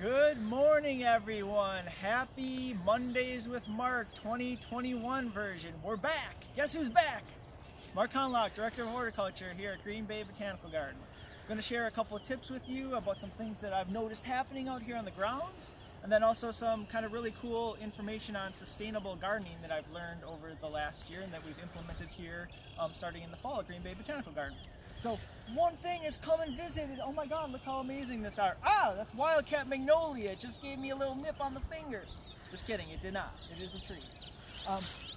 Good morning, everyone. Happy Mondays with Mark 2021 version. We're back. Guess who's back? Mark Honlock, Director of Horticulture here at Green Bay Botanical Garden. I'm going to share a couple of tips with you about some things that I've noticed happening out here on the grounds, and then also some kind of really cool information on sustainable gardening that I've learned over the last year and that we've implemented here starting in the fall at Green Bay Botanical Garden. So one thing is come and visit. Oh my God, look how amazing this are. That's wildcat magnolia. It just gave me a little nip on the finger. Just kidding, it did not. It is a tree.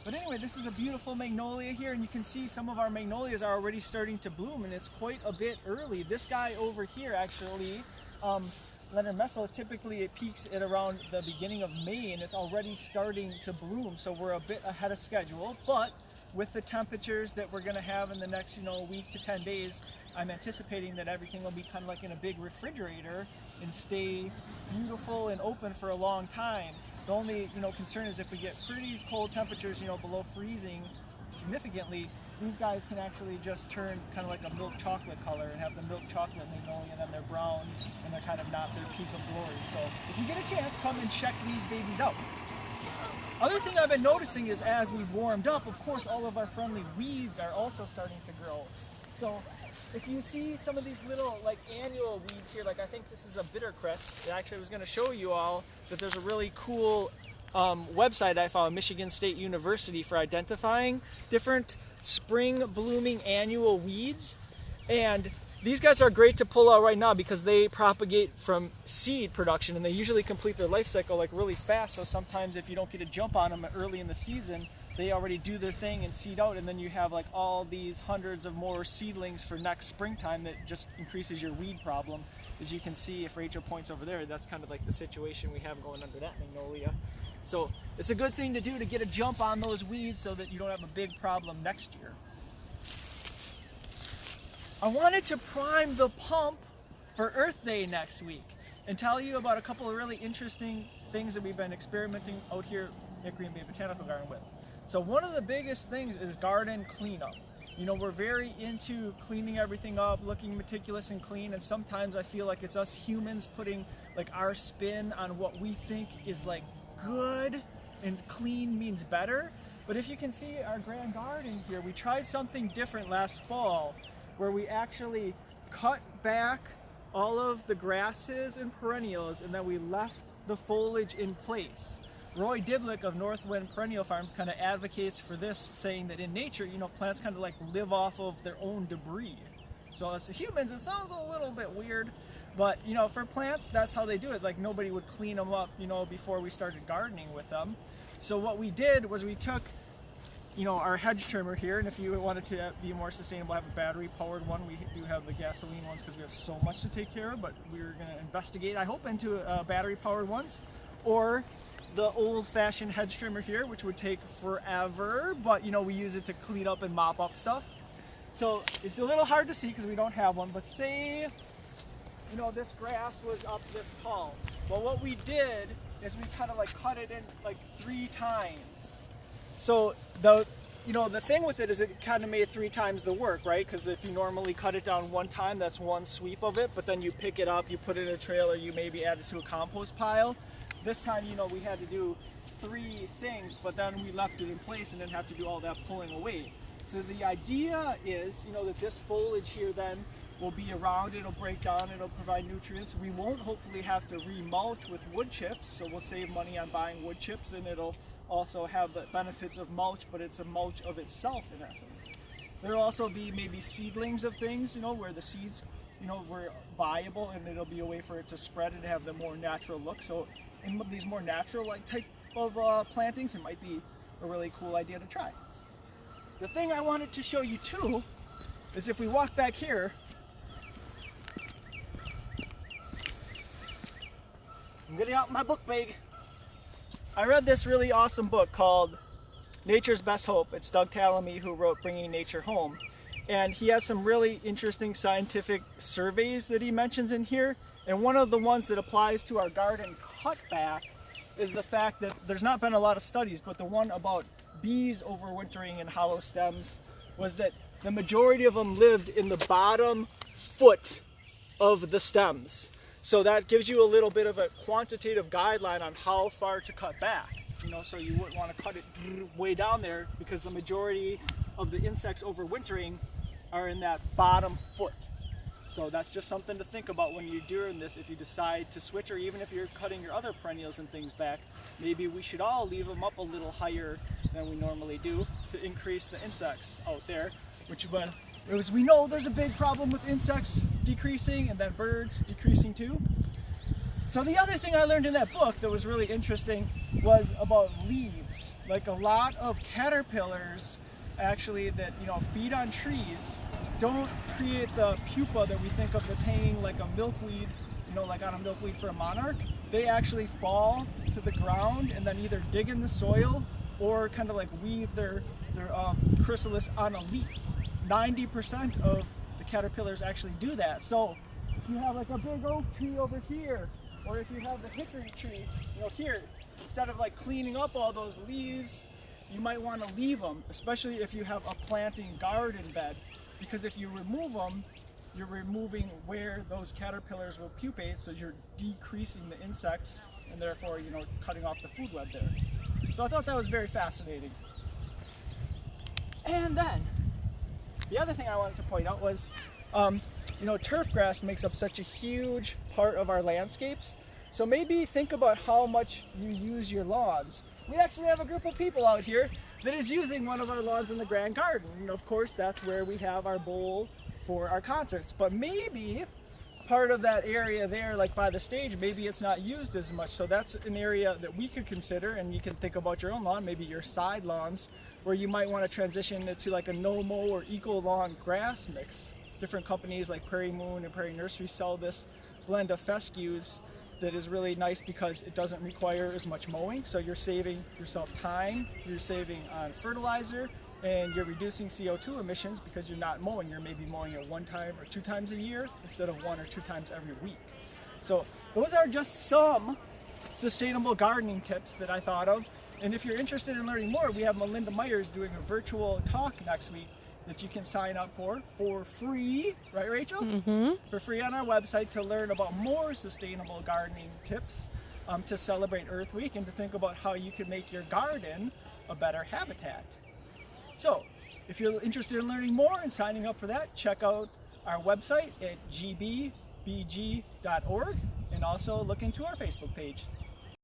But anyway, this is a beautiful magnolia here, and you can see some of our magnolias are already starting to bloom, and it's quite a bit early. This guy over here actually, Leonard Messel, typically it peaks at around the beginning of May, and it's already starting to bloom, so we're a bit ahead of schedule. But with the temperatures that we're going to have in the next week to 10 days, I'm anticipating that everything will be kind of like in a big refrigerator and stay beautiful and open for a long time. The only concern is if we get pretty cold temperatures, below freezing significantly, these guys can actually just turn kind of like a milk chocolate color and have the milk chocolate magnolia, and then they're brown and they're kind of not their peak of glory. So if you get a chance, come and check these babies out. Other thing I've been noticing is as we've warmed up, of course, all of our friendly weeds are also starting to grow. So if you see some of these little annual weeds here, I think this is a bittercress. Actually, I was going to show you all that there's a really cool website I found, Michigan State University, for identifying different spring blooming annual weeds. And these guys are great to pull out right now because they propagate from seed production, and they usually complete their life cycle really fast. So sometimes if you don't get a jump on them early in the season, they already do their thing and seed out, and then you have all these hundreds of more seedlings for next springtime. That just increases your weed problem. As you can see, if Rachel points over there, that's kind of like the situation we have going under that magnolia. So it's a good thing to do to get a jump on those weeds so that you don't have a big problem next year. I wanted to prime the pump for Earth Day next week and tell you about a couple of really interesting things that we've been experimenting out here at Green Bay Botanical Garden with. So one of the biggest things is garden cleanup. We're very into cleaning everything up, looking meticulous and clean, and sometimes I feel like it's us humans putting our spin on what we think is good, and clean means better. But if you can see our grand garden here, we tried something different last fall where we actually cut back all of the grasses and perennials, and then we left the foliage in place. Roy Diblick of Northwind Perennial Farms kind of advocates for this, saying that in nature, plants kind of live off of their own debris. So as humans, it sounds a little bit weird, but for plants, that's how they do it. Nobody would clean them up, before we started gardening with them. So what we did was we took our hedge trimmer here, and if you wanted to be more sustainable, have a battery powered one. We do have the gasoline ones because we have so much to take care of, but we're going to investigate, I hope, into battery powered ones, or the old-fashioned hedge trimmer here, which would take forever, but we use it to clean up and mop up stuff. So it's a little hard to see because we don't have one, but say this grass was up this tall. Well, what we did is we kind of cut it in 3 times. So the thing with it is it kind of made 3 times the work, right? Because if you normally cut it down 1 time, that's 1 sweep of it, but then you pick it up, you put it in a trailer, you maybe add it to a compost pile. This time, we had to do 3 things, but then we left it in place and didn't have to do all that pulling away. So the idea is, that this foliage here then will be around, it'll break down, it'll provide nutrients. We won't hopefully have to remulch with wood chips, so we'll save money on buying wood chips, and it'll also have the benefits of mulch, but it's a mulch of itself in essence. There'll also be maybe seedlings of things, where the seeds, were viable, and it'll be a way for it to spread and have the more natural look. So in these more natural type of plantings, it might be a really cool idea to try. The thing I wanted to show you too is if we walk back here, I'm getting out my book bag. I read this really awesome book called Nature's Best Hope. It's Doug Tallamy who wrote Bringing Nature Home. And he has some really interesting scientific surveys that he mentions in here. And one of the ones that applies to our garden cutback is the fact that there's not been a lot of studies, but the one about bees overwintering in hollow stems was that the majority of them lived in the bottom foot of the stems. So that gives you a little bit of a quantitative guideline on how far to cut back. You know, so you wouldn't want to cut it way down there because the majority of the insects overwintering are in that bottom foot. So that's just something to think about when you're doing this. If you decide to switch, or even if you're cutting your other perennials and things back, maybe we should all leave them up a little higher than we normally do to increase the insects out there, which, as we know, there's a big problem with insects decreasing and then birds decreasing too. So the other thing I learned in that book that was really interesting was about leaves. Like a lot of caterpillars actually that, you know, feed on trees don't create the pupa that we think of as hanging like a milkweed, you know, like on a milkweed for a monarch. They actually fall to the ground and then either dig in the soil or kind of like weave their chrysalis on a leaf. 90% of the caterpillars actually do that. So if you have like a big oak tree over here, or if you have the hickory tree, you know, here, instead of like cleaning up all those leaves, you might want to leave them, especially if you have a planting garden bed, because if you remove them, you're removing where those caterpillars will pupate, so you're decreasing the insects and therefore, you know, cutting off the food web there. So I thought that was very fascinating. And then the other thing I wanted to point out was, you know, turf grass makes up such a huge part of our landscapes. So maybe think about how much you use your lawns. We actually have a group of people out here that is using one of our lawns in the Grand Garden. And of course, that's where we have our bowl for our concerts. But maybe part of that area there, like by the stage, maybe it's not used as much. So that's an area that we could consider, and you can think about your own lawn, maybe your side lawns, where you might want to transition it to like a no-mow or eco-lawn grass mix. Different companies like Prairie Moon and Prairie Nursery sell this blend of fescues that is really nice because it doesn't require as much mowing. So you're saving yourself time, you're saving on fertilizer, and you're reducing CO2 emissions because you're not mowing. You're maybe mowing it 1 time or 2 times a year instead of 1 or 2 times every week. So those are just some sustainable gardening tips that I thought of. And if you're interested in learning more, we have Melinda Myers doing a virtual talk next week that you can sign up for free, right, Rachel? Mm-hmm. For free on our website to learn about more sustainable gardening tips, to celebrate Earth Week, and to think about how you can make your garden a better habitat. So, if you're interested in learning more and signing up for that, check out our website at gbbg.org, and also look into our Facebook page.